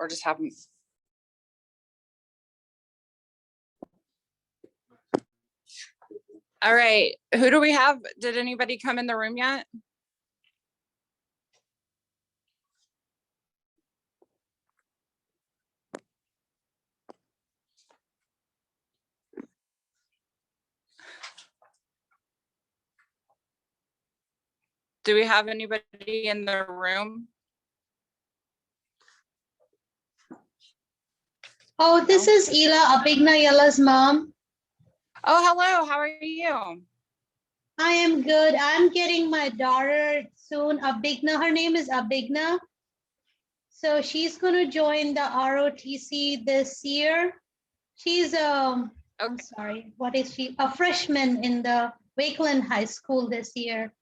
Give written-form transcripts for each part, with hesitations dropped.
or just have them? All right, who do we have? Did anybody come in the room yet? Do we have anybody in the room? Oh, this is Ila, Abigna Yala's mom. Oh, hello, how are you? I am good. I'm getting my daughter soon, Abigna. Her name is Abigna. So she's going to join the ROTC this year. She's I'm sorry, what is she? A freshman in the Wakeland High School this year.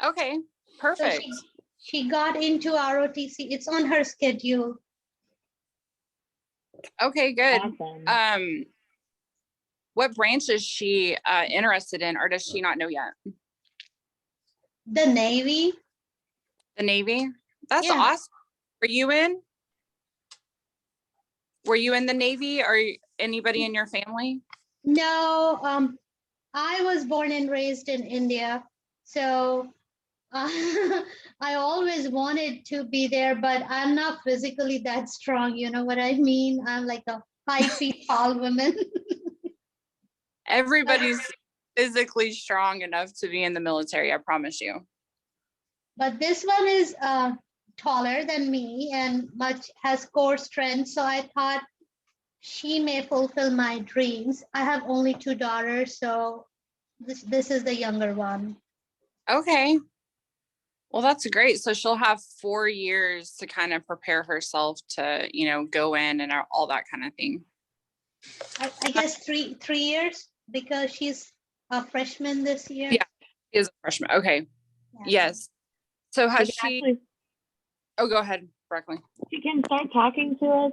Okay, perfect. So she got into ROTC. It's on her schedule. Okay, good. Awesome. What branch is she interested in, or does she not know yet? The Navy. The Navy? That's Yeah. awesome. Were you in? Were you in the Navy, or anybody in your family? No, I was born and raised in India. So I always wanted to be there, but I'm not physically that strong. You know what I mean? I'm like a 5 feet tall woman. Everybody's physically strong enough to be in the military, I promise you. But this one is taller than me and has core strength. So I thought she may fulfill my dreams. I have only 2 daughters, so this is the younger one. Okay. Well, that's great. So she'll have 4 years to kind of prepare herself to, you know, go in and all that kind of thing. I guess three years, because she's a freshman this year. Yeah, she is a freshman. Okay. Yeah. Yes. So has she? Actually, Oh, go ahead, Brackley. she can start talking to us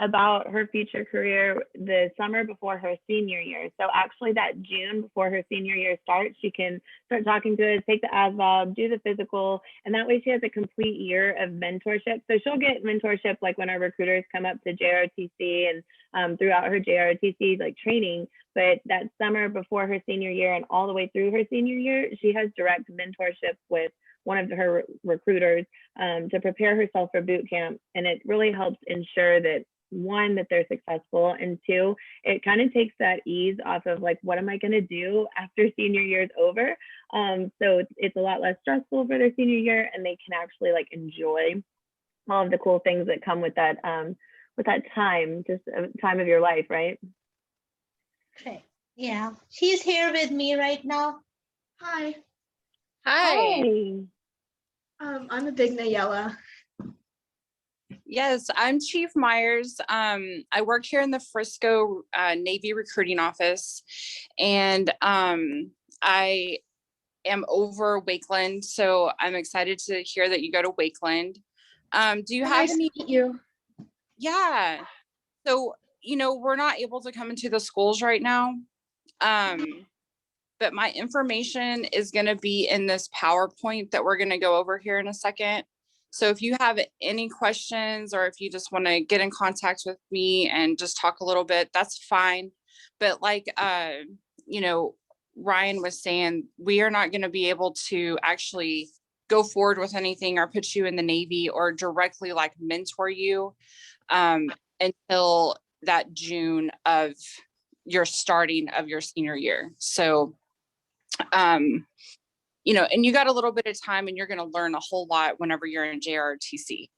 about her future career the summer before her senior year. So actually that June before her senior year starts, she can start talking to us, take the ASVAB, do the physical, and that way she has a complete year of mentorship. So she'll get mentorship like when our recruiters come up to JROTC and throughout her JROTC like training. But that summer before her senior year and all the way through her senior year, she has direct mentorship with one of her recruiters to prepare herself for boot camp. And it really helps ensure that, one, that they're successful, and 2, it kind of takes that ease off of like, what am I going to do after senior year is over? So it's a lot less stressful for their senior year, and they can actually like enjoy all of the cool things that come with that time, just a time of your life, right? Okay. Yeah, she's here with me right now. Hi, Hi. I'm Abigna Yella. Yes, I'm Chief Myers. I work here in the Frisco Navy recruiting office, and I am over Wakeland. So I'm excited to hear that you go to Wakeland. Do you have Nice any? to meet you. Yeah. So, you know, we're not able to come into the schools right now. But my information is going to be in this PowerPoint that we're going to go over here in a second. So if you have any questions, or if you just want to get in contact with me and just talk a little bit, that's fine. But like, you know, Ryan was saying, we are not going to be able to actually go forward with anything or put you in the Navy or directly like mentor you until that June of your starting of your senior year. So, you know, and you got a little bit of time, and you're going to learn a whole lot whenever you're in JROTC.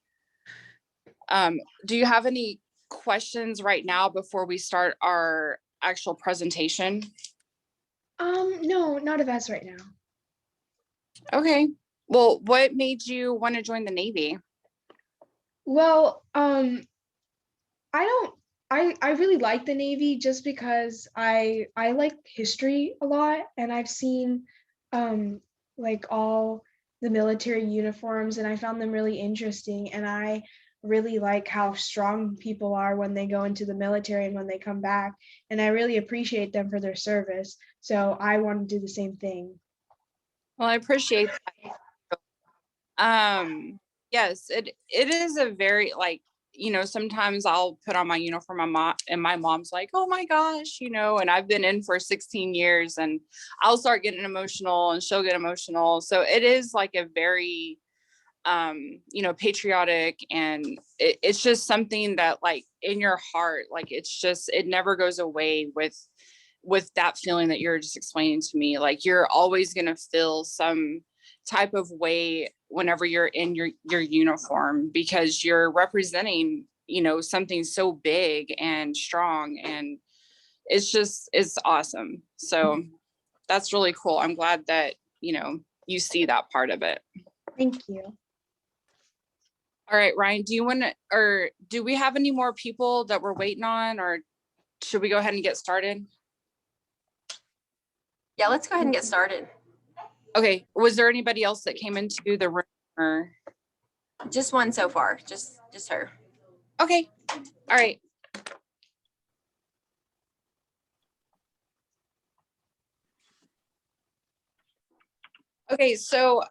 Do you have any questions right now before we start our actual presentation? No, not of us right now. Okay. Well, what made you want to join the Navy? Well, I really like the Navy just because I like history a lot, and I've seen like all the military uniforms, and I found them really interesting, and I really like how strong people are when they go into the military and when they come back, and I really appreciate them for their service. So I want to do the same thing. Well, I appreciate that. Yes, it is a very like, sometimes I'll put on my uniform, my mom and my mom's like, oh my gosh, and I've been in for 16 years and I'll start getting emotional and she'll get emotional. So it is like a very patriotic, and it's just something that like in your heart, like it never goes away with that feeling that you're just explaining to me. Like you're always going to feel some type of way whenever you're in your uniform, because you're representing something so big and strong, and it's awesome. So that's really cool. I'm glad that you see that part of it. Thank you. All right, Ryan, do you want to, or do we have any more people that we're waiting on, or should we go ahead and get started? Yeah, let's go ahead and get started. Okay, was there anybody else that came into the room, or? Just one so far, just her. Okay, all right. Okay, so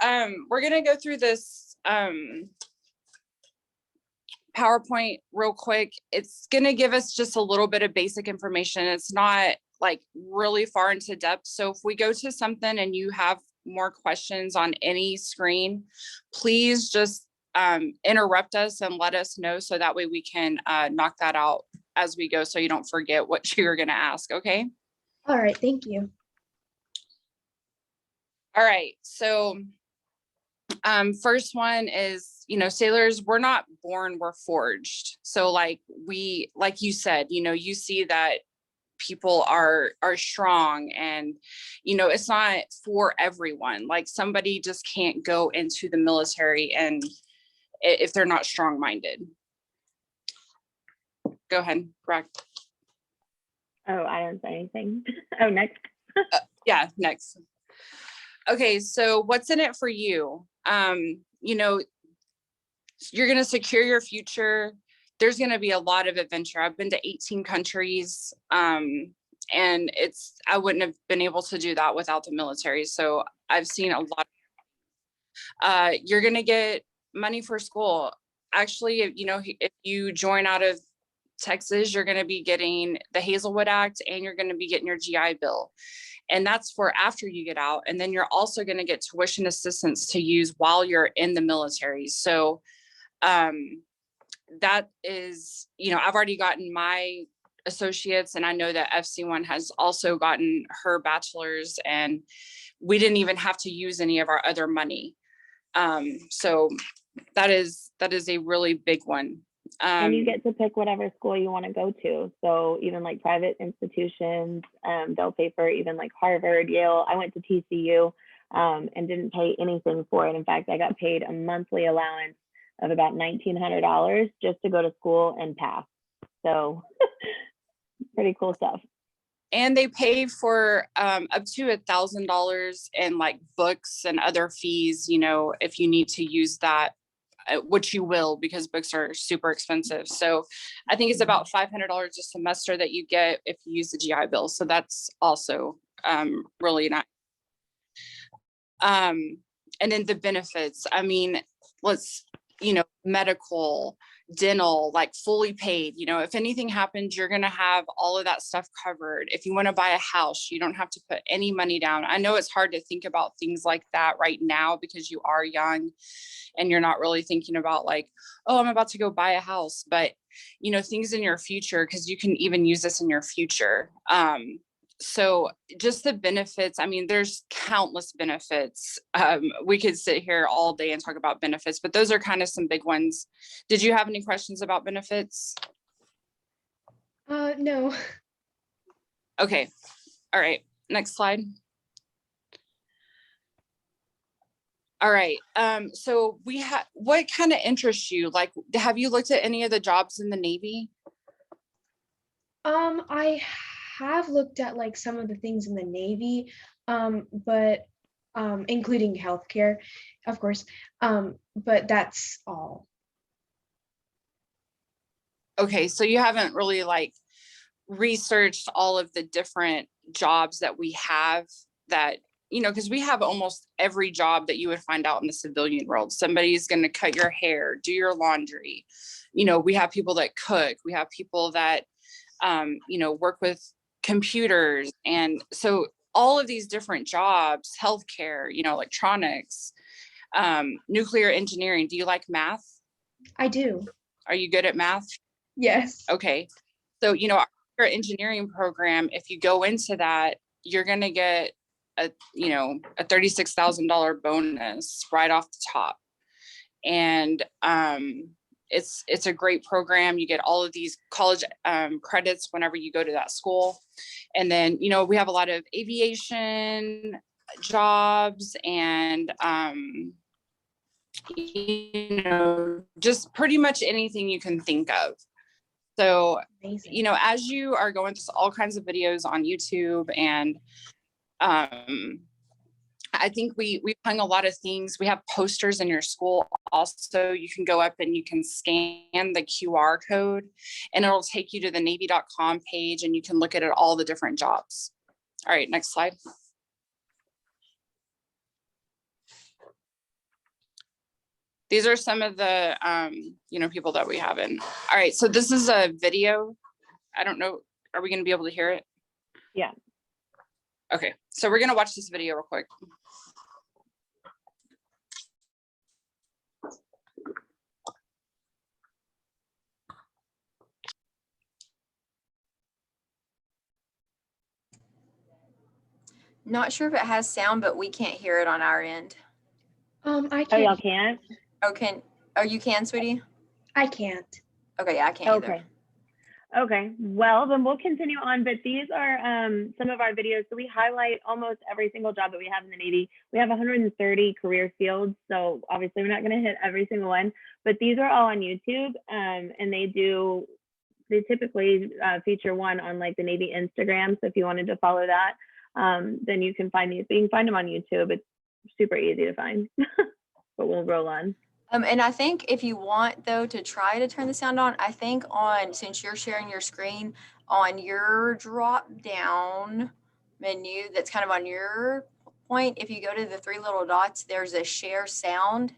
we're gonna go through this PowerPoint real quick. It's gonna give us just a little bit of basic information. It's not like really far into depth. So if we go to something and you have more questions on any screen, please just interrupt us and let us know, so that way we can knock that out as we go, so you don't forget what you're gonna ask, okay? All right, thank you. All right, so first one is, sailors, we're not born, we're forged. So like you said, you see that people are strong, and it's not for everyone. Like somebody just can't go into the military and if they're not strong-minded. Go ahead, Greg. Oh, I didn't say anything. Oh, next. Yeah, next. Okay, so what's in it for you? You're going to secure your future. There's going to be a lot of adventure. I've been to 18 countries, and I wouldn't have been able to do that without the military. So I've seen a lot. You're going to get money for school. Actually, if you join out of Texas, you're going to be getting the Hazelwood Act, and you're going to be getting your GI Bill. And that's for after you get out. And then you're also going to get tuition assistance to use while you're in the military. So that is, I've already gotten my associates, and I know that FC1 has also gotten her bachelor's, and we didn't even have to use any of our other money. So that is a really big one. And you get to pick whatever school you want to go to. So even like private institutions, they'll pay for even like Harvard, Yale. I went to TCU and didn't pay anything for it. In fact, I got paid a monthly allowance of about $1,900 just to go to school and pass. So pretty cool stuff. And they pay for up to $1,000 in like books and other fees, if you need to use that, which you will, because books are super expensive. So I think it's about $500 a semester that you get if you use the GI Bill. So that's also really nice. And then the benefits, I mean, medical, dental, like fully paid. If anything happens, you're going to have all of that stuff covered. If you want to buy a house, you don't have to put any money down. I know it's hard to think about things like that right now because you are young and you're not really thinking about like, oh, I'm about to go buy a house, but things in your future, because you can even use this in your future. So just the benefits, I mean, there's countless benefits. We could sit here all day and talk about benefits, but those are kind of some big ones. Did you have any questions about benefits? No. Okay. All right. Next slide. All right. So what kind of interests you? Like, have you looked at any of the jobs in the Navy? I have looked at like some of the things in the Navy, but including healthcare, of course, but that's all. Okay, so you haven't really like researched all of the different jobs that we have that you know, because we have almost every job that you would find out in the civilian world. Somebody's going to cut your hair, do your laundry. You know, we have people that cook. We have people that, you know, work with computers. And so all of these different jobs, healthcare, you know, electronics, nuclear engineering. Do you like math? I do. Are you good at math? Yes. Okay. So, you know, our engineering program, if you go into that, you're going to get a, you know, a $36,000 bonus right off the top. And it's a great program. You get all of these college credits whenever you go to that school. And then, you know, we have a lot of aviation jobs and, you know, just pretty much anything you can think of. So, Amazing. you know, as you are going through all kinds of videos on YouTube, and I think we hung a lot of things. We have posters in your school also. You can go up and you can scan the QR code and it'll take you to the Navy.com page and you can look at it, all the different jobs. All right, next slide. These are some of the, you know, people that we have in. All right, so this is a video. I don't know, are we going to be able to hear it? Yeah. Okay, so we're going to watch this video real quick. Not sure if it has sound, but we can't hear it on our end. I Oh, y'all can't. can't? Oh, you can, sweetie? I can't. Okay, yeah, I can't either. Okay. Okay, well, then we'll continue on, but these are some of our videos. So we highlight almost every single job that we have in the Navy. We have 130 career fields, so obviously we're not going to hit every single one, but these are all on YouTube, and they typically feature one on like the Navy Instagram. So if you wanted to follow that, then you can find these, but you can find them on YouTube. It's super easy to find, but we'll roll on. And I think if you want though to try to turn the sound on, I think since you're sharing your screen, on your drop down menu that's kind of on your point, if you go to the three little dots, there's a share sound.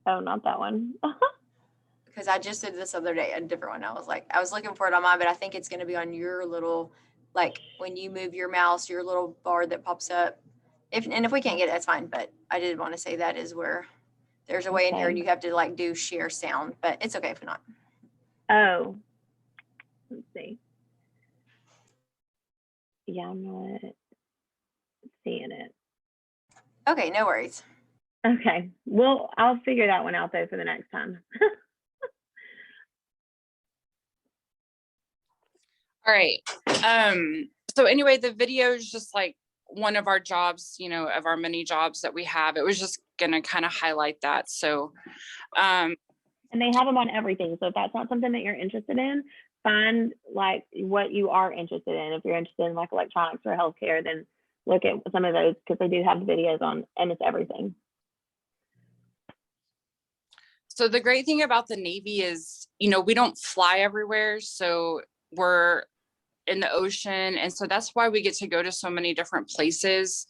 Oh, not that one. Because I just did this other day, a different one. I was looking for it on mine, but I think it's going to be on your little, like when you move your mouse, your little bar that pops up. If we can't get it, that's fine. But I did want to say that is where there's a way in here Okay. and you have to like do share sound, but it's okay if not. Oh, let's see. Yeah, I'm not seeing it. Okay, no worries. Okay, well, I'll figure that one out though for the next time. All right. So anyway, the video is just like one of our jobs, you know, of our many jobs that we have. It was just gonna kind of highlight that. So, And they have them on everything. So if that's not something that you're interested in, find like what you are interested in. If you're interested in like electronics or healthcare, then look at some of those because they do have the videos on and it's everything. so the great thing about the Navy is, you know, we don't fly everywhere. So we're in the ocean. And so that's why we get to go to so many different places.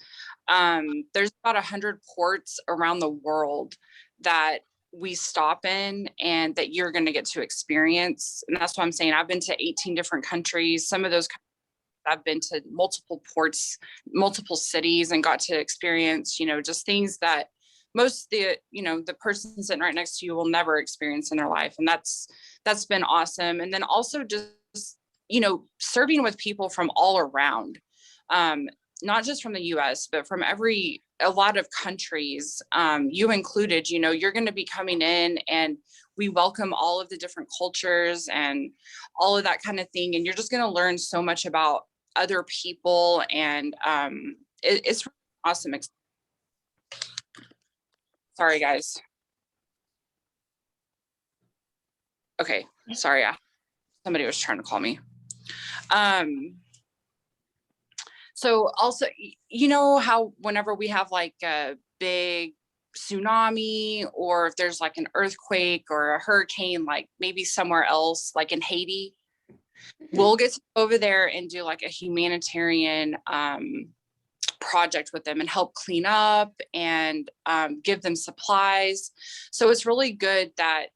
There's about 100 ports around the world that we stop in and that you're going to get to experience. And that's why I'm saying I've been to 18 different countries. Some of those I've been to multiple ports, multiple cities, and got to experience, you know, just things that most you know, the person sitting right next to you will never experience in their life. And that's been awesome. And then also just, you know, serving with people from all around, not just from the US, but from a lot of countries, you included. You know, you're going to be coming in and we welcome all of the different cultures and all of that kind of thing. And you're just going to learn so much about other people. And it's really awesome. Sorry, guys. Okay, sorry. Somebody was trying to call me. So also, you know how whenever we have like a big tsunami, or if there's like an earthquake or a hurricane, like maybe somewhere else, like in Haiti, we'll get to go over there and do like a humanitarian project with them and help clean up and give them supplies. So it's really good that,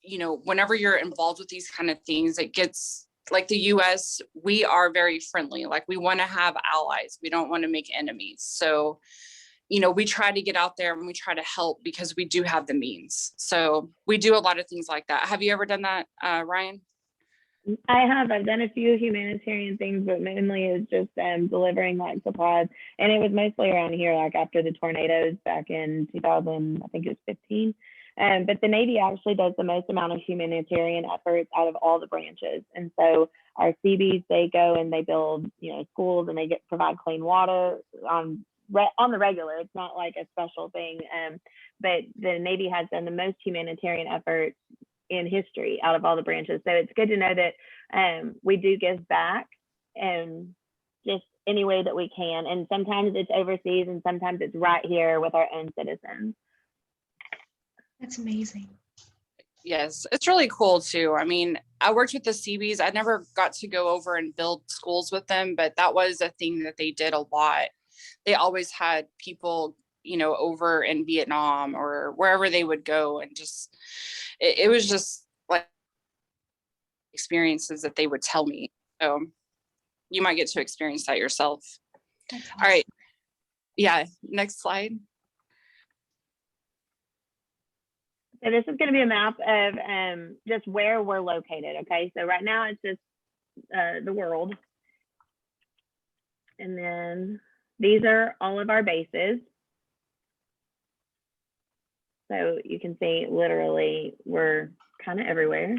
you know, whenever you're involved with these kind of things, it gets, like the US, we are very friendly. Like we want to have allies. We don't want to make enemies. So, you know, we try to get out there and we try to help because we do have the means. So we do a lot of things like that. Have you ever done that, Ryan? I have. I've done a few humanitarian things, but mainly it's just delivering like supplies. And it was mostly around here, like after the tornadoes back in 2000, I think it was 15. But the Navy actually does the most amount of humanitarian efforts out of all the branches. And so our Seabees, they go and they build, you know, schools, and they provide clean water on the regular. It's not like a special thing. But the Navy has done the most humanitarian efforts in history out of all the branches. So it's good to know that we do give back and just any way that we can. And sometimes it's overseas and sometimes it's right here with our own citizens. That's amazing. Yes, it's really cool too. I mean, I worked with the Seabees. I never got to go over and build schools with them, but that was a thing that they did a lot. They always had people, you know, over in Vietnam or wherever they would go, and just it was just like experiences that they would tell me. So you might get to experience that yourself. That's awesome. All right. Yeah, next slide. So this is going to be a map of just where we're located. Okay, so right now it's just the world. And then these are all of our bases. So you can see literally we're kind of everywhere.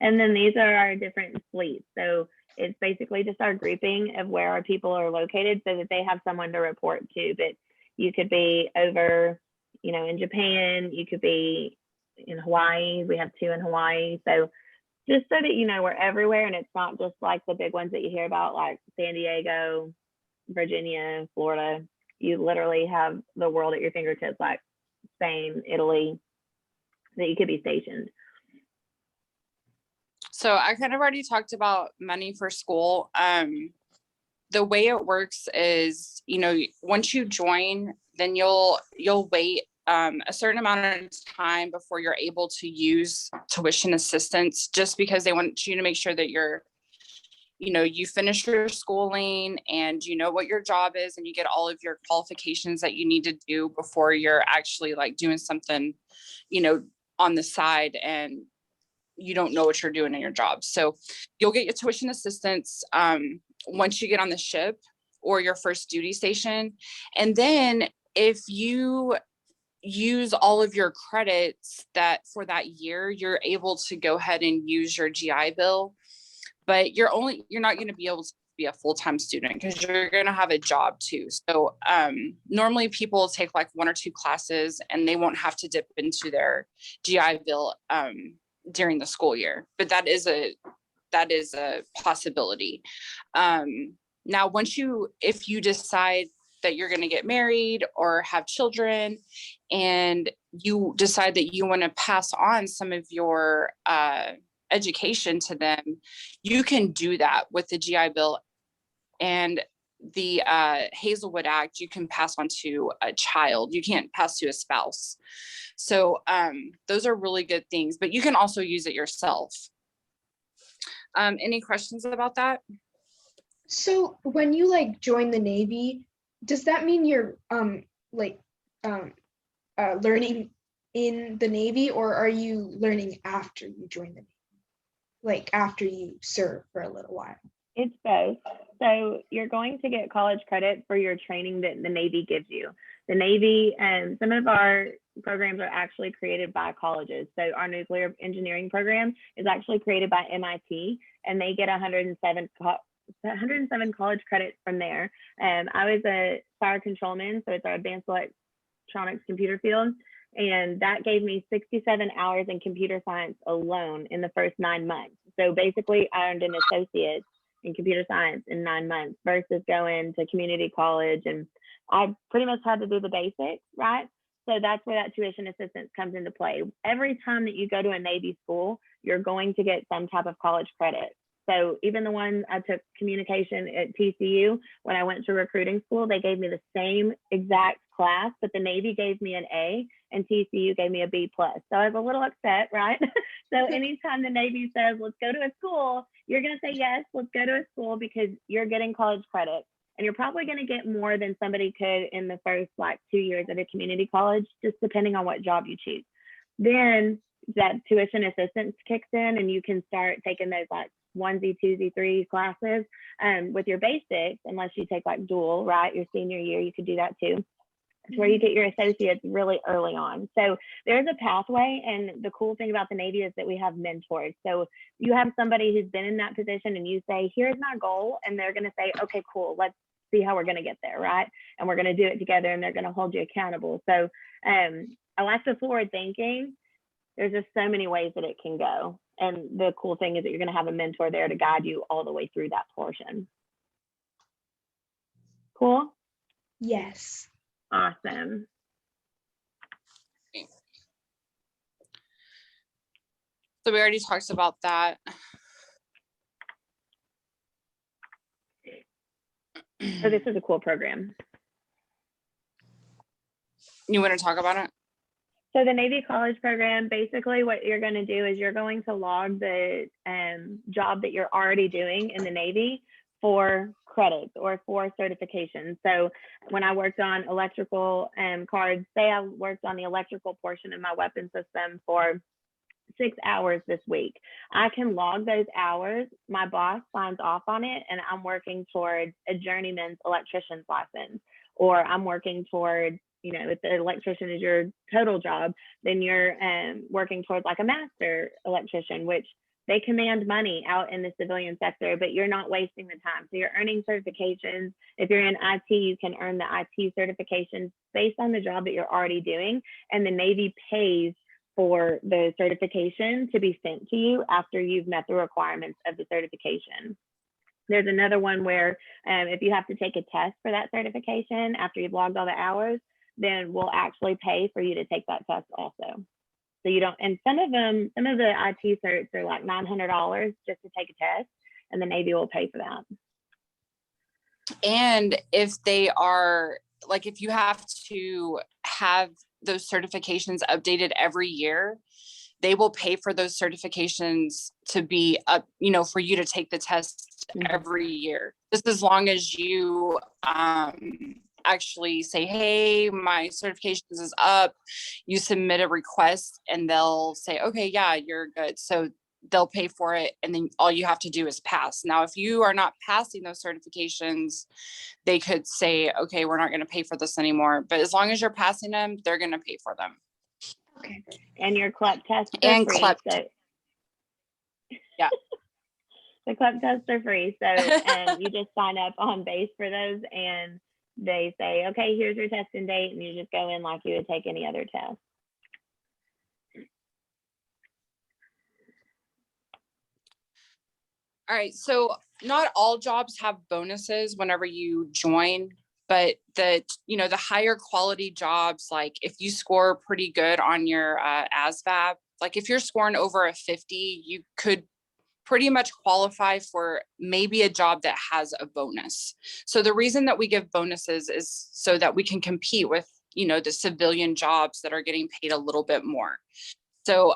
And then these are our different fleets. So it's basically just our grouping of where our people are located so that they have someone to report to. But you could be over, you know, in Japan, you could be in Hawaii. We have 2 in Hawaii. So just so that you know we're everywhere, and it's not just like the big ones that you hear about, like San Diego, Virginia, Florida. You literally have the world at your fingertips, like Spain, Italy, that you could be stationed. So I kind of already talked about money for school. The way it works is, you know, once you join, then you'll wait a certain amount of time before you're able to use tuition assistance, just because they want you to make sure that you're, you know, you finish your schooling and you know what your job is, and you get all of your qualifications that you need to do before you're actually like doing something, you know, on the side, and you don't know what you're doing in your job. So you'll get your tuition assistance once you get on the ship or your first duty station. And then if you use all of your credits that for that year, you're able to go ahead and use your GI Bill. But you're not going to be able to be a full-time student because you're going to have a job too. So normally people take like 1 or 2 classes and they won't have to dip into their GI Bill during the school year, but that is a possibility. Now, if you decide that you're going to get married or have children, and you decide that you want to pass on some of your education to them, you can do that with the GI Bill and the Hazelwood Act. You can pass on to a child. You can't pass to a spouse. So those are really good things, but you can also use it yourself. Any questions about that? So when you like join the Navy, does that mean you're learning in the Navy, or are you learning after you join the Navy? Like after you serve for a little while? It's both. So you're going to get college credit for your training that the Navy gives you. The Navy and some of our programs are actually created by colleges. So our nuclear engineering program is actually created by MIT, and they get 107 college credits from there. I was a fire controlman, so it's our advanced electronics computer field. And that gave me 67 hours in computer science alone in the first 9 months. So basically I earned an associate in computer science in 9 months versus going to community college. And I pretty much had to do the basics, right? So that's where that tuition assistance comes into play. Every time that you go to a Navy school, you're going to get some type of college credit. So even the one I took communication at TCU, when I went to recruiting school, they gave me the same exact class, but the Navy gave me an A and TCU gave me a B+. So I was a little upset, right? So anytime the Navy says, let's go to a school, you're going to say, yes, let's go to a school because you're getting college credit. And you're probably going to get more than somebody could in the first like 2 years at a community college, just depending on what job you choose. Then that tuition assistance kicks in and you can start taking those like onesie, twosie, three classes with your basics, unless you take like dual, right? Your senior year, you could do that too. It's where you get your associates really early on. So there's a pathway. And the cool thing about the Navy is that we have mentors. So you have somebody who's been in that position and you say, here's my goal. And they're going to say, okay, cool. Let's see how we're going to get there, right? And we're going to do it together and they're going to hold you accountable. So I like the forward thinking. There's just so many ways that it can go. And the cool thing is that you're going to have a mentor there to guide you all the way through that portion. Cool? Yes. Awesome. So we already talked about that. So this is a cool program. You want to talk about it? So the Navy College Program, basically what you're going to do is you're going to log the job that you're already doing in the Navy for credits or for certifications. So when I worked on electrical cards, say I worked on the electrical portion of my weapon system for 6 hours this week, I can log those hours. My boss signs off on it and I'm working towards a journeyman's electrician's license, or I'm working towards, you know, if the electrician is your total job, then you're working towards like a master electrician, which they command money out in the civilian sector, but you're not wasting the time. So you're earning certifications. If you're in IT, you can earn the IT certifications based on the job that you're already doing. And the Navy pays for the certification to be sent to you after you've met the requirements of the certification. There's another one where if you have to take a test for that certification after you've logged all the hours, then we'll actually pay for you to take that test also. So you don't, and some of the IT certs are like $900 just to take a test, and the Navy will pay for that. And if they are, like, if you have to have those certifications updated every year, they will pay for those certifications to be up, you know, for you to take the test every year, just as long as you actually say, hey, my certifications is up, you submit a request and they'll say, okay, yeah, you're good. So they'll pay for it. And then all you have to do is pass. Now, if you are not passing those certifications, they could say, okay, we're not going to pay for this anymore. But as long as you're passing them, they're going to pay for them. Okay. And your CLEP tests are And free. CLEP. So Yeah. The CLEP tests are free. So you just sign up on base for those and they say, okay, here's your testing date. And you just go in like you would take any other test. All right. So not all jobs have bonuses whenever you join, but the higher quality jobs, like if you score pretty good on your ASVAB, like if you're scoring over a 50, you could pretty much qualify for maybe a job that has a bonus. So the reason that we give bonuses is so that we can compete with, you know, the civilian jobs that are getting paid a little bit more. So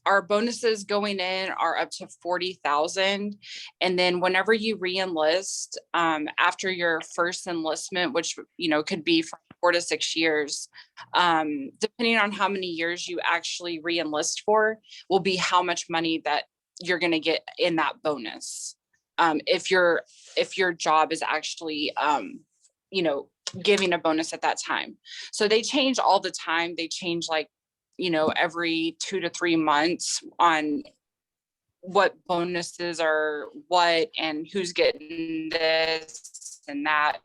our bonuses going in are up to 40,000. And then whenever you re-enlist after your first enlistment, which, you know, could be from 4 to 6 years, depending on how many years you actually re-enlist for, will be how much money that you're going to get in that bonus. If your job is actually, you know, giving a bonus at that time. So they change all the time. They change like, you know, every 2 to 3 months on what bonuses are what and who's getting this and that.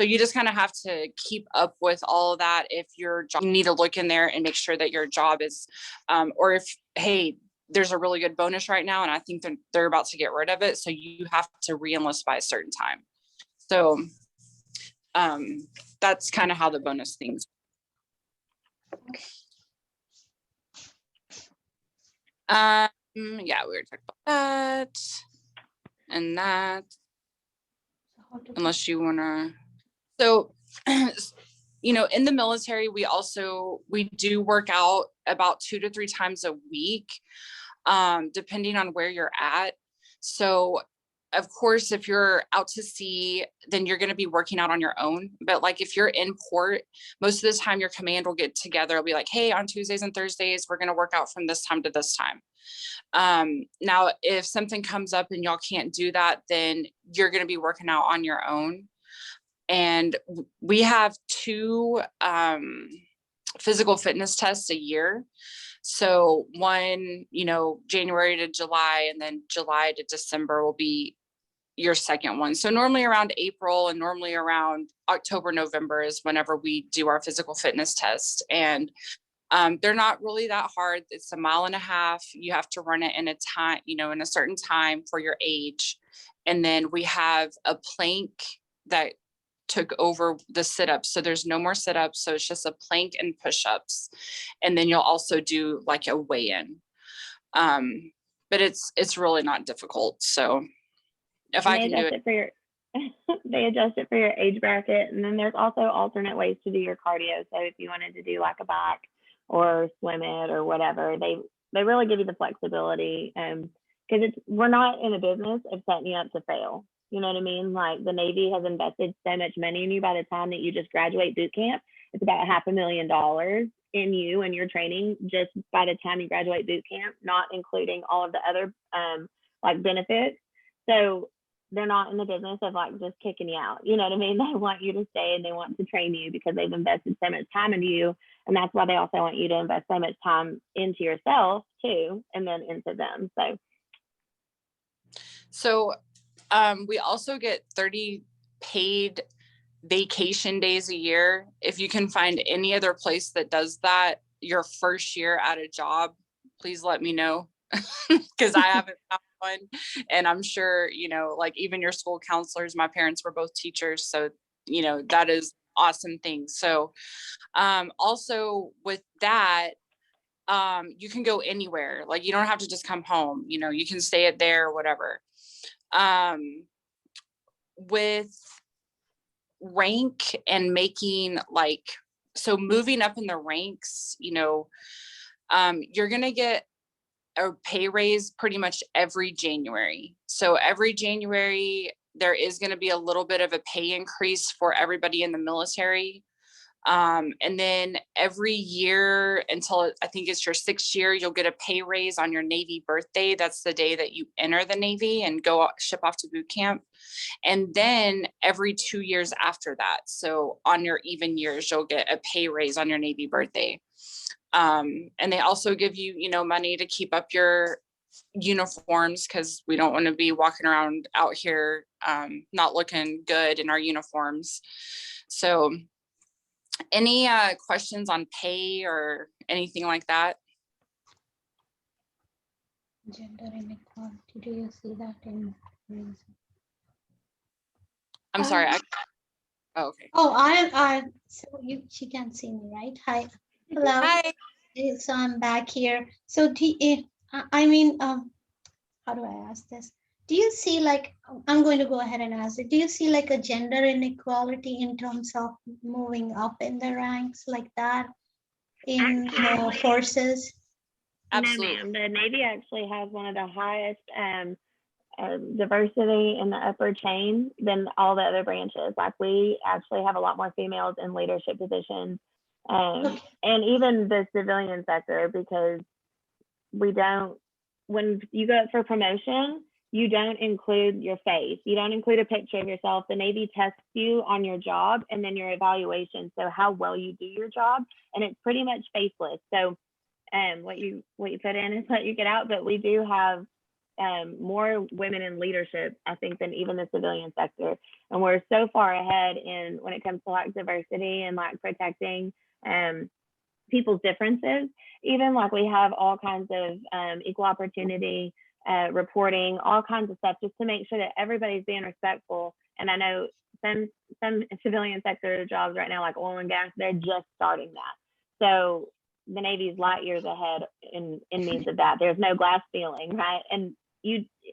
So you just kind of have to keep up with all of that. If your job, you need to look in there and make sure that your job is, or if, hey, there's a really good bonus right now and I think they're about to get rid of it. So you have to re-enlist by a certain time. So that's kind of how the bonus things. Yeah, we were talking about that and that, unless you wanna. So, you know, in the military, we do work out about 2 to 3 times a week, depending on where you're at. So of course, if you're out to sea, then you're going to be working out on your own. But like if you're in port, most of the time your command will get together. It'll be like, hey, on Tuesdays and Thursdays, we're going to work out from this time to this time. Now, if something comes up and y'all can't do that, then you're going to be working out on your own. And we have 2 physical fitness tests a year. So one, you know, January to July, and then July to December will be your second one. So normally around April and normally around October, November is whenever we do our physical fitness test. And they're not really that hard. It's a 1.5 miles. You have to run it in a time, you know, in a certain time for your age. And then we have a plank that took over the sit-ups. So there's no more sit-ups. So it's just a plank and push-ups. And then you'll also do like a weigh-in. But it's really not difficult. So if I can do it. For your, they adjust it for your age bracket. And then there's also alternate ways to do your cardio. So if you wanted to do like a bike or swim it or whatever, they really give you the flexibility. Because we're not in a business of setting you up to fail. You know what I mean? Like the Navy has invested so much money in you. By the time that you just graduate boot camp, it's about $500,000 in you and your training just by the time you graduate boot camp, not including all of the other like benefits. So they're not in the business of like just kicking you out. You know what I mean? They want you to stay and they want to train you because they've invested so much time into you. And that's why they also want you to invest so much time into yourself too, and then into them. So we also get 30 paid vacation days a year. If you can find any other place that does that your first year at a job, please let me know, because I haven't found one. And I'm sure, you know, like even your school counselors, my parents were both teachers. So, you know, that is awesome thing. So also with that, you can go anywhere. Like you don't have to just come home, you know, you can stay at there or whatever. With rank and making like, so moving up in the ranks, you know, you're going to get a pay raise pretty much every January. So every January, there is going to be a little bit of a pay increase for everybody in the military. And then every year until I think it's your 6th year, you'll get a pay raise on your Navy birthday. That's the day that you enter the Navy and go ship off to boot camp. And then every 2 years after that. So on your even years, you'll get a pay raise on your Navy birthday. And they also give you, you know, money to keep up your uniforms, because we don't want to be walking around out here not looking good in our uniforms. So any questions on pay or anything like that? Gender inequality, do you see that in? I'm sorry. Oh, okay. Oh, so she can see me, right? Hi, hello. Hi. So I'm back here. So I mean, how do I ask this? Do you see like, I'm going to go ahead and ask it. Do you see like a gender inequality in terms of moving up in the ranks like that in the forces? Absolutely. No, ma'am. The Navy actually has one of the highest diversity in the upper chain than all the other branches. Like we actually have a lot more females in leadership positions, and even the civilian sector, because we don't, when you go up for promotion, you don't include your face. You don't include a picture of yourself. The Navy tests you on your job and then your evaluation. So how well you do your job, and it's pretty much faceless. So what you put in is what you get out. But we do have more women in leadership, I think, than even the civilian sector. And we're so far ahead in when it comes to like diversity and like protecting people's differences. Even like we have all kinds of equal opportunity reporting, all kinds of stuff, just to make sure that everybody's being respectful. And I know some civilian sector jobs right now, like oil and gas, they're just starting that. So the Navy's light years ahead in means of that. There's no glass ceiling, right? And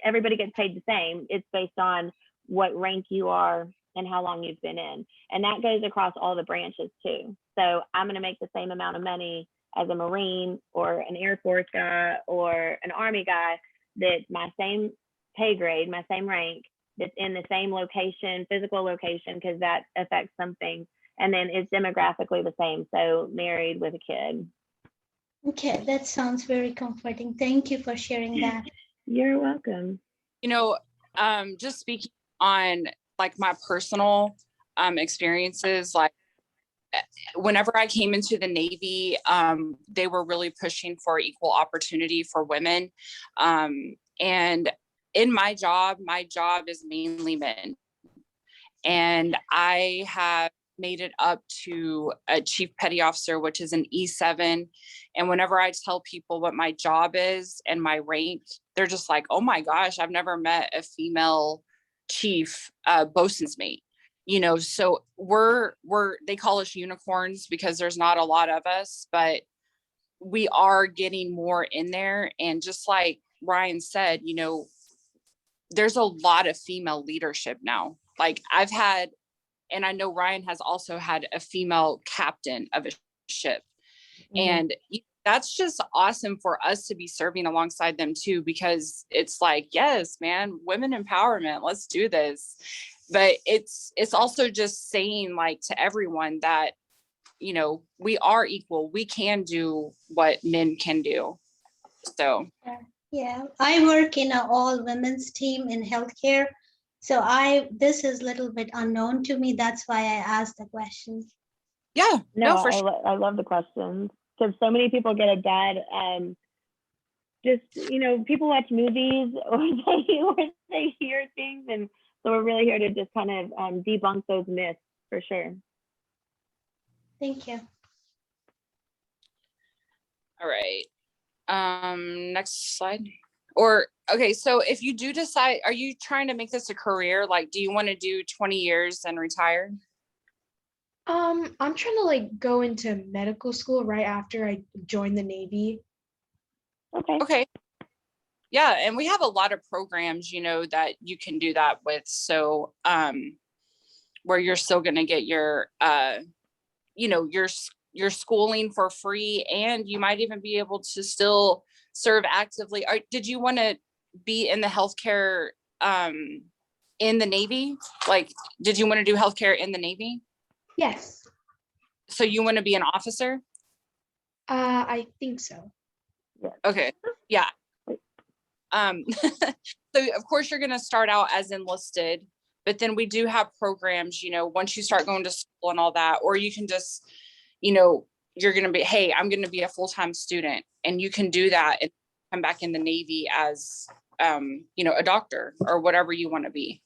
everybody gets paid the same. It's based on what rank you are and how long you've been in. And that goes across all the branches too. So I'm going to make the same amount of money as a Marine or an Air Force guy or an Army guy, that's my same pay grade, my same rank, that's in the same location, physical location, because that affects some things. And then it's demographically the same. So married with a kid. Okay, that sounds very comforting. Thank you for sharing that. You're welcome. You know, just speaking on like my personal experiences, like whenever I came into the Navy, they were really pushing for equal opportunity for women. And in my job is mainly men. And I have made it up to a chief petty officer, which is an E7. And whenever I tell people what my job is and my rank, they're just like, oh my gosh, I've never met a female chief bosun's mate. You know, so they call us unicorns because there's not a lot of us, but we are getting more in there. And just like Ryan said, you know, there's a lot of female leadership now. Like I've had, and I know Ryan has also had a female captain of a ship. And that's just awesome for us to be serving alongside them too, because it's like, yes, man, women empowerment, let's do this. But it's also just saying like to everyone that, you know, we are equal. We can do what men can do. So. Yeah, I work in an all women's team in healthcare. So this is a little bit unknown to me. That's why I asked the question. Yeah, no, for sure. I love the questions, because so many people get a bad, just, you know, people watch movies or they hear things. And so we're really here to just kind of debunk those myths for sure. Thank you. All right. Next slide. Or, okay, so if you do decide, are you trying to make this a career? Like, do you want to do 20 years and retire? I'm trying to like go into medical school right after I join the Navy. Okay. Yeah, and we have a lot of programs, you know, that you can do that with. So, where you're still going to get your, you know, your schooling for free, and you might even be able to still serve actively. Did you want to be in the healthcare in the Navy? Like, did you want to do healthcare in the Navy? Yes. So you want to be an officer? I think so. Okay. Yeah. So of course you're going to start out as enlisted, but then we do have programs, you know, once you start going to school and all that, or you can just, you know, you're going to be, hey, I'm going to be a full-time student, and you can do that and come back in the Navy as, you know, a doctor or whatever you want to be.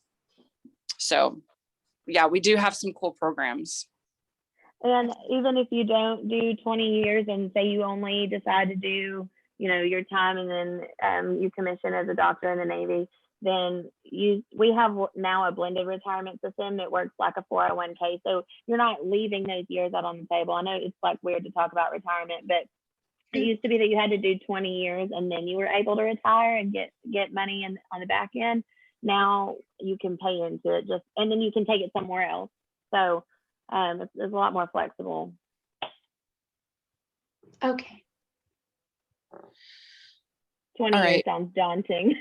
So yeah, we do have some cool programs. And even if you don't do 20 years and say you only decide to do, you know, your time, and then you commission as a doctor in the Navy, then we have now a blended retirement system that works like a 401k. So you're not leaving those years out on the table. I know it's like weird to talk about retirement, but it used to be that you had to do 20 years and then you were able to retire and get money on the back end. Now you can pay into it and then you can take it somewhere else. So it's a lot more flexible. Okay. 20 years sounds daunting.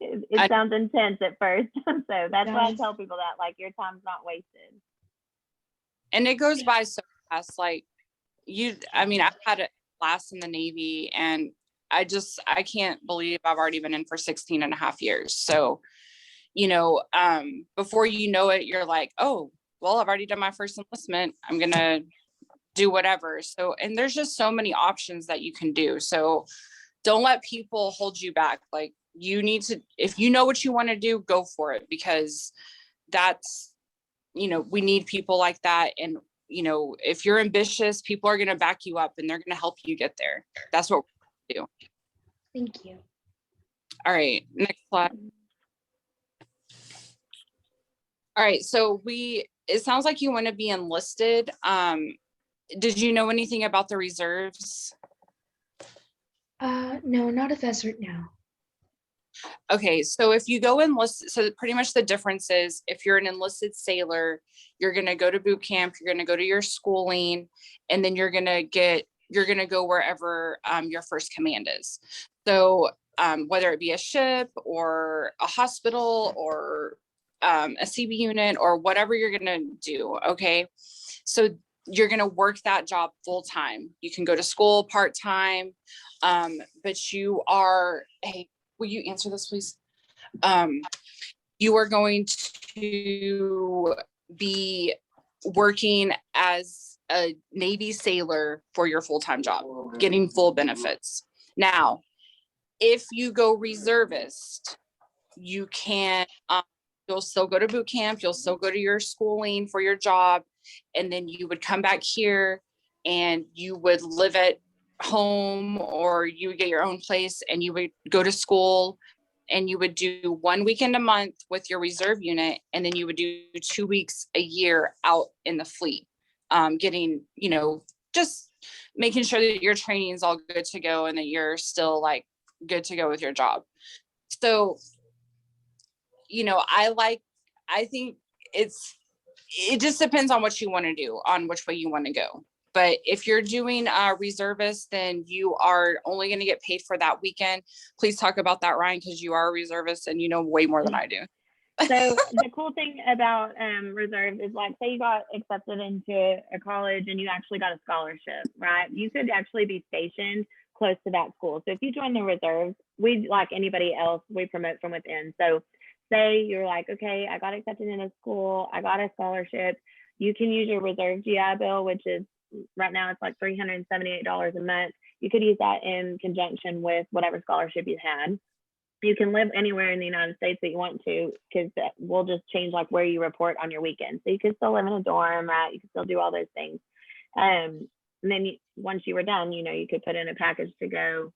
It sounds intense at first. So that's why I tell people that, like, your time's not wasted. And it goes by so fast. Like I mean, I've had a class in the Navy, and I can't believe I've already been in for 16 and a half years. So, you know, before you know it, you're like, oh, well, I've already done my first enlistment. I'm going to do whatever. So, and there's just so many options that you can do. So don't let people hold you back. Like, you need to, if you know what you want to do, go for it, because that's, you know, we need people like that. And, you know, if you're ambitious, people are going to back you up and they're going to help you get there. That's what we do. Thank you. All right, next slide. All right, so it sounds like you want to be enlisted. did you know anything about the reserves? No, not if that's right now. Okay, so if you go enlisted, so pretty much the difference is if you're an enlisted sailor, you're gonna go to boot camp, you're gonna go to your schooling, and then you're gonna go wherever your first command is. So whether it be a ship or a hospital or a CB unit or whatever you're gonna do, okay? So you're gonna work that job full time. You can go to school part-time, but you are, hey, will you answer this, please? You are going to be working as a Navy sailor for your full-time job, getting full benefits. Now, if you go reservist, you can, you'll still go to boot camp, you'll still go to your schooling for your job, and then you would come back here and you would live at home, or you would get your own place and you would go to school, and you would do 1 weekend a month with your reserve unit, and then you would do 2 weeks a year out in the fleet, getting, just making sure that your training is all good to go and that you're still like good to go with your job. So, I think it just depends on what you want to do, on which way you want to go. But if you're doing a reservist, then you are only going to get paid for that weekend. Please talk about that, Ryan, because you are a reservist and you know way more than I do. So the cool thing about reserve is, like, say you got accepted into a college and you actually got a scholarship, right? You could actually be stationed close to that school. So if you join the reserves, we, like anybody else, we promote from within. So say you're like, okay, I got accepted into school, I got a scholarship. You can use your reserve GI Bill, which is right now it's like $378 a month. You could use that in conjunction with whatever scholarship you had. You can live anywhere in the United States that you want to, because we'll just change like where you report on your weekend. So you could still live in a dorm, right? You can still do all those things. And then once you were done, you could put in a package to go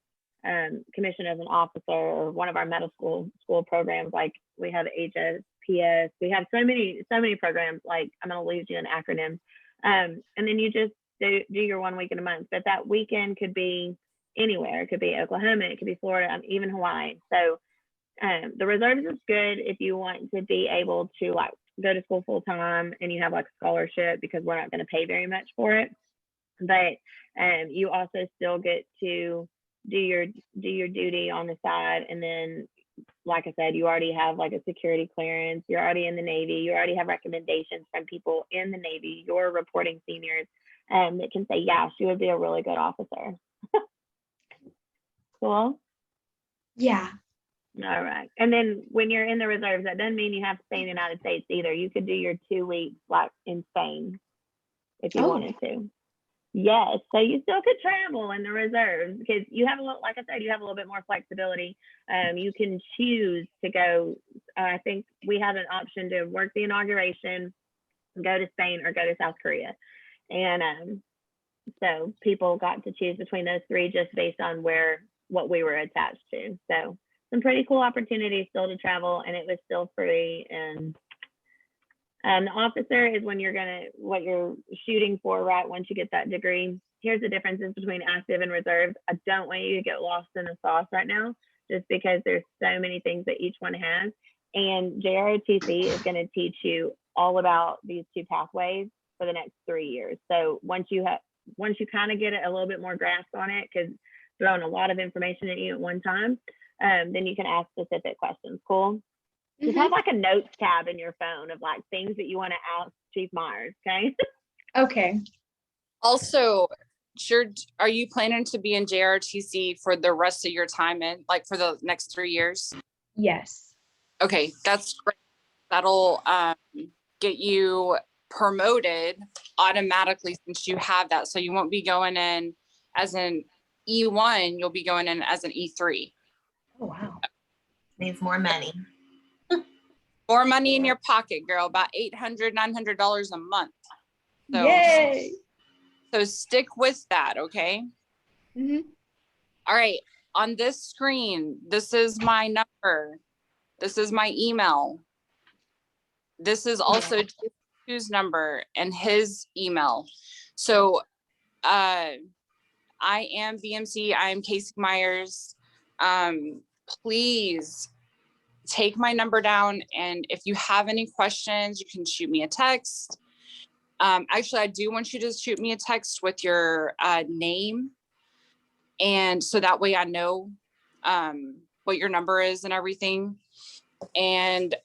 commission as an officer, or one of our medical school programs. Like we have HSPS, we have so many programs. Like I'm going to lose you an acronym. And then you just do your 1 week in a month, but that weekend could be anywhere. It could be Oklahoma, it could be Florida, even Hawaii. So the reserves is good if you want to be able to like go to school full time and you have like a scholarship, because we're not going to pay very much for it. But you also still get to do your duty on the side. And then, like I said, you already have like a security clearance, you're already in the Navy, you already have recommendations from people in the Navy, your reporting seniors, that can say, yeah, she would be a really good officer. Cool. Yeah. All right. And then when you're in the reserves, that doesn't mean you have to stay in the United States either. You could do your 2 weeks like in Spain if you wanted to. Yes. So you still could travel in the reserves, because you have like I said, you have a little bit more flexibility. You can choose to go. I think we had an option to work the inauguration, go to Spain, or go to South Korea. And so people got to choose between those three just based on what we were attached to. So some pretty cool opportunities still to travel, and it was still free. And the officer is what you're shooting for, right? Once you get that degree. Here's the differences between active and reserve. I don't want you to get lost in the sauce right now, just because there's so many things that each one has. And JROTC is going to teach you all about these two pathways for the next 3 years. So once you kind of get a little bit more grasp on it, because throwing a lot of information at you at one time, then you can ask specific questions. Cool. Just have like a notes tab in your phone of like things that you want to ask Chief Myers. Okay. Okay. Also, are you planning to be in JRTC for the rest of your time like for the next 3 years? Yes. Okay, that's great. That'll get you promoted automatically since you have that. So you won't be going in as an E1, you'll be going in as an E3. Oh, wow. Means more money. More money in your pocket, girl, about $800, $900 a month. So, yay. So stick with that, okay? All right, on this screen, this is my number. This is my email. This is also Jeff's number and his email. So I am VMC. I am Casey Myers. Please take my number down. And if you have any questions, you can shoot me a text. Actually, I do want you to shoot me a text with your name. And so that way I know what your number is and everything. And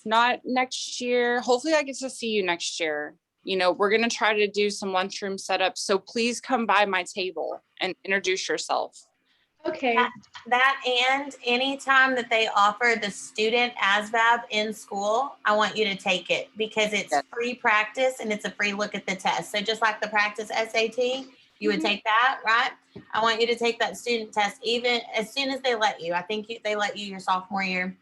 not next year. Hopefully I get to see you next year. You know, we're going to try to do some lunchroom setup. So please come by my table and introduce yourself. Okay. That and anytime that they offer the student ASVAB in school, I want you to take it because it's Yes. free practice and it's a free look at the test. So just like the practice SAT, you would take that, right? I want you to take that student test even as soon as they let you. I think they let you your sophomore year.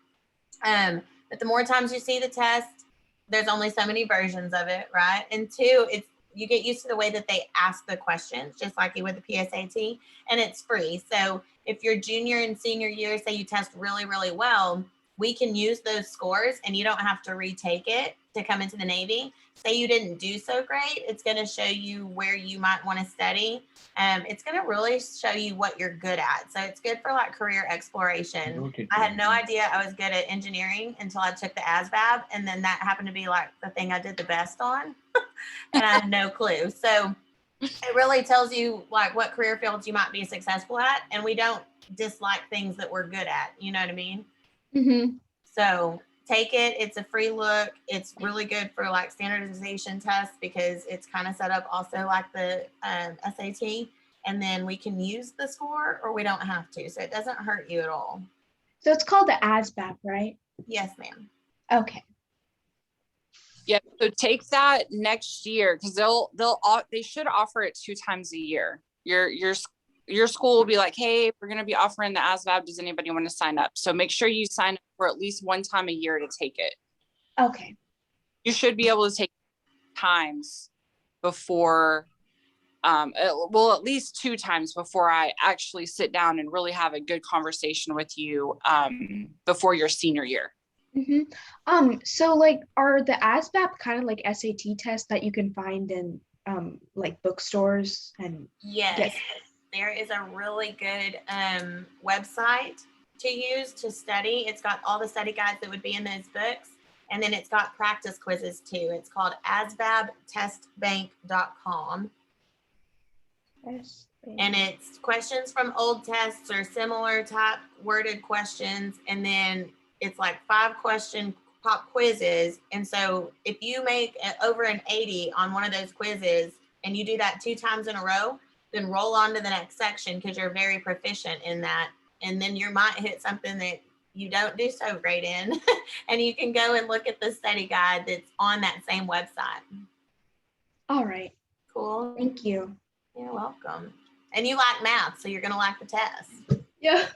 But the more times you see the test, there's only so many versions of it, right? And two, you get used to the way that they ask the questions, just like you would the PSAT, and it's free. So if your junior and senior year, say you test really, really well, we can use those scores and you don't have to retake it to come into the Navy. Say you didn't do so great, it's going to show you where you might want to study. It's going to really show you what you're good at. So it's good for like career exploration. Okay. I had no idea I was good at engineering until I took the ASVAB, and then that happened to be like the thing I did the best on. And I had no clue. So it really tells you like what career fields you might be successful at. And we don't dislike things that we're good at. You know what I mean? Mm-hmm. So take it. It's a free look. It's really good for like standardization tests because it's kind of set up also like the SAT. And then we can use the score or we don't have to. So it doesn't hurt you at all. So it's called the ASVAB, right? Yes, ma'am. Okay. Yeah, so take that next year because they should offer it 2 times a year. Your school will be like, hey, we're going to be offering the ASVAB. Does anybody want to sign up? So make sure you sign up for at least 1 time a year to take it. Okay. You should be able to take times before, at least 2 times before I actually sit down and really have a good conversation with you before your senior year. Mm-hmm. So like, are the ASVAB kind of like SAT tests that you can find in like bookstores and Yes, there is a really good website to use to study. It's got all the study guides that would be in those books. And then it's got practice quizzes too. It's called asvabtestbank.com. And it's questions from old tests or similar type worded questions. And then it's like 5-question pop quizzes. And so if you make over an 80 on one of those quizzes and you do that 2 times in a row, then roll on to the next section because you're very proficient in that. And then you might hit something that you don't do so great in. And you can go and look at the study guide that's on that same website. All right. Cool. Thank you. You're welcome. And you like math, so you're going to like the test. Yeah.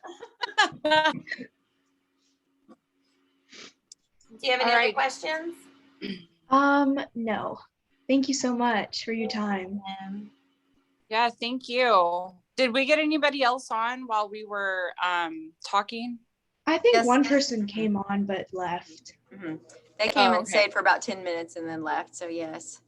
Do you have any All other right. questions? No. Thank you so much for your time. Yeah, thank you. Did we get anybody else on while we were talking? I think Yes. one person came on but left. Mhm. They came and okay. stayed for about 10 minutes and then left. So yes.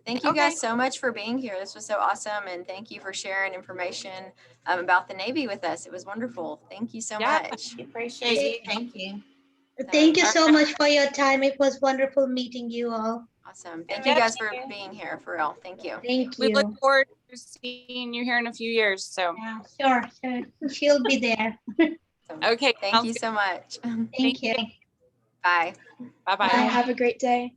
Thank you Okay. guys so much for being here. This was so awesome. And thank you for sharing information about the Navy with us. It was wonderful. Thank you so Yeah. much. We appreciate you. Thank you. Thank you so much for your time. It was wonderful meeting you all. Awesome. Thank you guys for being here, for real. Thank you. Thank We you. look forward to seeing you here in a few years. So, Sure. She'll be there. So, okay. Thank you so much. Thank you. Bye. Bye-bye. Bye. Have a great day.